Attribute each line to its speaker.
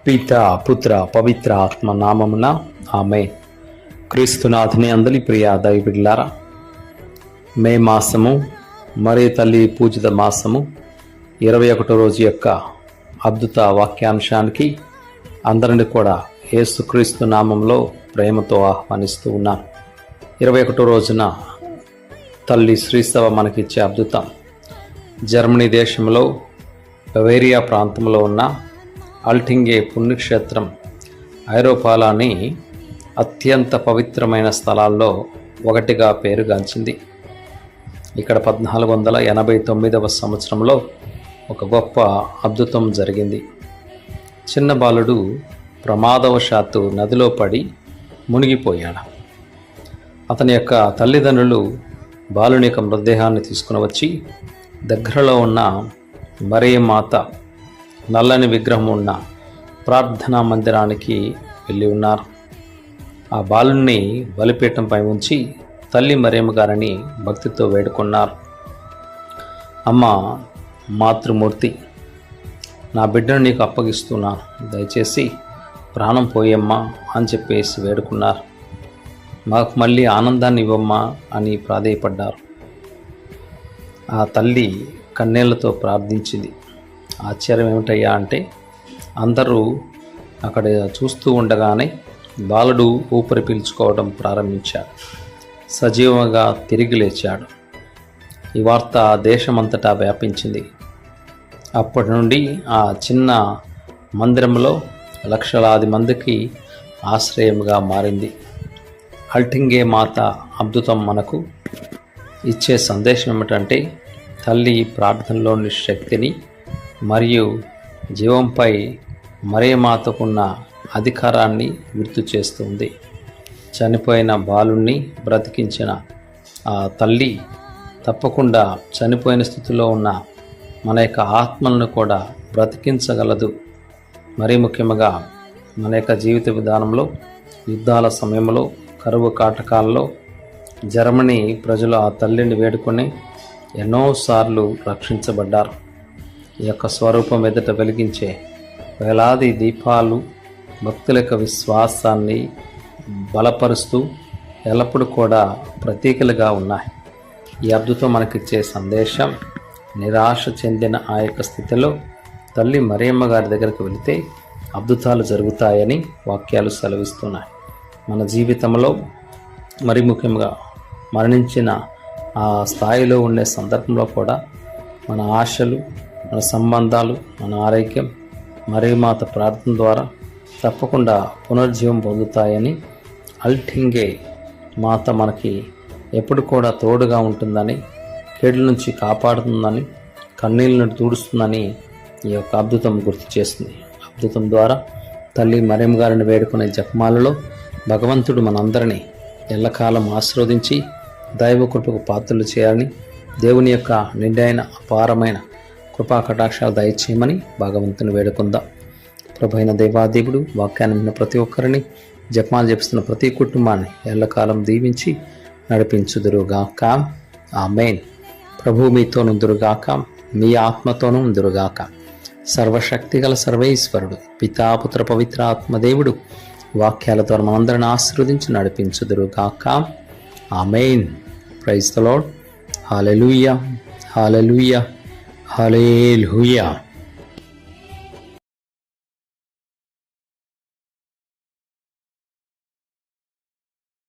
Speaker 1: పిత పుత్ర పవిత్ర ఆత్మ నామమున ఆమెన్. క్రీస్తునాథుని అందలి ప్రియ దైవబిడ్డలారా, మే మాసము మరీ తల్లి పూజిత మాసము 21వ రోజు యొక్క అద్భుత వాక్యాంశానికి అందరిని కూడా యేసుక్రీస్తు నామంలో ప్రేమతో ఆహ్వానిస్తూ ఉన్నాను. 21వ రోజున తల్లి శ్రీస్తవ మనకిచ్చే అద్భుతం జర్మనీ దేశంలో బవేరియా ప్రాంతంలో ఉన్న అల్టింగే పుణ్యక్షేత్రం ఐరోపాలోని అత్యంత పవిత్రమైన స్థలాల్లో ఒకటిగా పేరుగాంచింది. ఇక్కడ 1489వ సంవత్సరంలో ఒక గొప్ప అద్భుతం జరిగింది. చిన్న బాలుడు ప్రమాదవశాత్తు నదిలో పడి మునిగిపోయాడు. అతని యొక్క తల్లిదండ్రులు బాలుని యొక్క మృతదేహాన్ని తీసుకుని వచ్చి దగ్గరలో ఉన్న మరియమాత నల్లని విగ్రహం ఉన్న ప్రార్థనా మందిరానికి వెళ్ళి ఉన్నారు. ఆ బాలుని బలిపీఠంపై ఉంచి తల్లి మరియమ్మ గారిని భక్తితో వేడుకున్నారు. అమ్మ మాతృమూర్తి, నా బిడ్డను నీకు అప్పగిస్తున్నాను, దయచేసి ప్రాణం పోయమ్మా అని చెప్పేసి వేడుకున్నారు. మాకు మళ్ళీ ఆనందాన్ని ఇవ్వమ్మా అని ప్రాధేయపడ్డారు. ఆ తల్లి కన్నీళ్లతో ప్రార్థించింది. ఆశ్చర్యం ఏమిటయ్యా అంటే, అందరూ అక్కడ చూస్తూ ఉండగానే బాలుడు ఊపిరి పీల్చుకోవడం ప్రారంభించాడు. సజీవంగా తిరిగి లేచాడు. ఈ వార్త దేశమంతటా వ్యాపించింది. అప్పటి నుండి ఆ చిన్న మందిరంలో లక్షలాది మందికి ఆశ్రయంగా మారింది. అల్టింగే మాత అద్భుతం మనకు ఇచ్చే సందేశం ఏమిటంటే, తల్లి ప్రార్థనలోని శక్తిని మరియు జీవంపై మరియమాతకున్న అధికారాన్ని గుర్తు చేస్తుంది. చనిపోయిన బాలుణ్ణి బ్రతికించిన ఆ తల్లి తప్పకుండా చనిపోయిన స్థితిలో ఉన్న మన యొక్క ఆత్మలను కూడా బ్రతికించగలదు. మరీ ముఖ్యంగా మన యొక్క జీవిత విధానంలో యుద్ధాల సమయంలో, కరువు కాటకాల్లో జర్మనీ ప్రజలు ఆ తల్లిని వేడుకొని ఎన్నోసార్లు రక్షించబడ్డారు. ఈ యొక్క స్వరూపం ఎదుట వెలిగించే వేలాది దీపాలు భక్తుల యొక్క విశ్వాసాన్ని బలపరుస్తూ ఎల్లప్పుడూ కూడా ప్రతీకలుగా ఉన్నాయి. ఈ అద్భుతం మనకిచ్చే సందేశం, నిరాశ చెందిన ఆ యొక్క స్థితిలో తల్లి మరియమ్మ గారి దగ్గరికి వెళితే అద్భుతాలు జరుగుతాయని వాక్యాలు సెలవిస్తున్నాయి. మన జీవితంలో మరి ముఖ్యంగా మరణించిన ఆ స్థాయిలో ఉండే సందర్భంలో కూడా మన ఆశలు, మన సంబంధాలు, మన ఆరోగ్యం మరియమాత ప్రార్థన ద్వారా తప్పకుండా పునర్జీవం పొందుతాయని, అల్టింగే మాత మనకి ఎప్పుడు కూడా తోడుగా ఉంటుందని, కీడుల నుంచి కాపాడుతుందని, కన్నీళ్ళను తుడుస్తుందని ఈ యొక్క అద్భుతం గుర్తు చేస్తుంది. అద్భుతం ద్వారా తల్లి మరియమ్మ గారిని వేడుకునే జపమాలలో భగవంతుడు మనందరినీ ఎల్లకాలం ఆశీర్వదించి దైవ కృపకు పాత్రలు చేయాలని, దేవుని యొక్క నిండైన అపారమైన కృపా కటాక్షాలు దయచేయమని భగవంతుని వేడుకుందాం. ప్రభువైన దేవాదేవుడు వాక్యాన్ని విన్న ప్రతి ఒక్కరిని, జపమాలు జపిస్తున్న ప్రతి కుటుంబాన్ని ఎల్లకాలం దీవించి నడిపించుదురుగాక. ఆమేన్. ప్రభువు మీతో నుందురుగాక, మీ ఆత్మతోనూ ఉందురుగాక. సర్వశక్తిగల సర్వేశ్వరుడు పితాపుత్ర పవిత్ర ఆత్మదేవుడు వాక్యాల ద్వారా మనందరిని ఆశీర్వదించి నడిపించుదురుగాక. ఆమేన్. Praise the Lord. హల్లెలూయా, హల్లెలూయా, హల్లెలూయా.